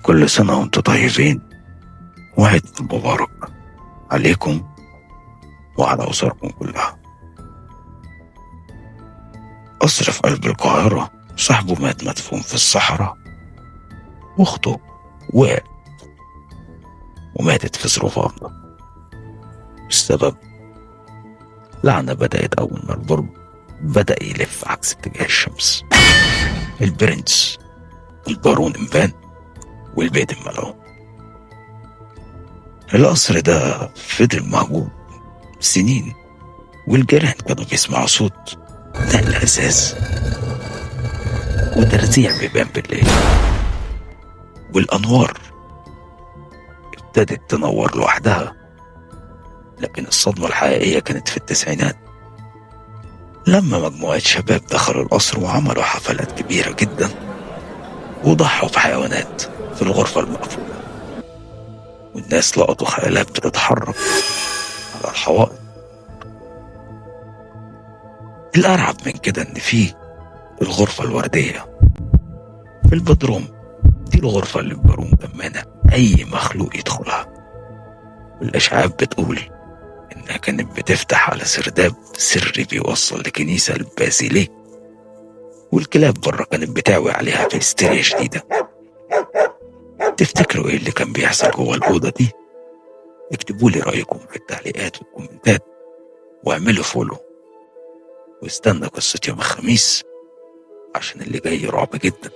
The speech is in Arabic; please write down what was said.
كل سنة وانتم طيبين، وعيد مبارك عليكم وعلى أسركم كلها. قصر في قلب القاهرة، صاحبه مات مدفون في الصحراء، واخته وقعت وماتت في ظروف غامضة. السبب لعنة بدأت أول ما البرج بدأ يلف عكس اتجاه الشمس. البرنس، البارون إمبان، والبيت الملعون. القصر ده فضل مهجور سنين، والجيران كانوا بيسمعوا صوت نقل أزاز وترزيع بيبان بالليل، والأنوار ابتدت تنور لوحدها. لكن الصدمة الحقيقية كانت في التسعينات، لما مجموعة شباب دخلوا القصر وعملوا حفلات كبيرة جدا وضحوا بحيوانات في الغرفة المقفولة، والناس لقطوا خيالات بتتحرك على الحوائط. الأرعب من كده إن في الغرفة الوردية في البدروم، دي الغرفة اللي البارون كان مانع أي مخلوق يدخلها، والإشاعات بتقول إنها كانت بتفتح على سرداب سري بيوصل لكنيسة البازيليك، والكلاب بره كانت بتعوي عليها بهستيريا شديدة. تفتكروا إيه اللي كان بيحصل جوه الأوضة دي؟ اكتبوا لي رأيكم في التعليقات والكومنتات، واعملوا فولو، واستنى قصة يوم الخميس عشان اللي جاي رعب جدا.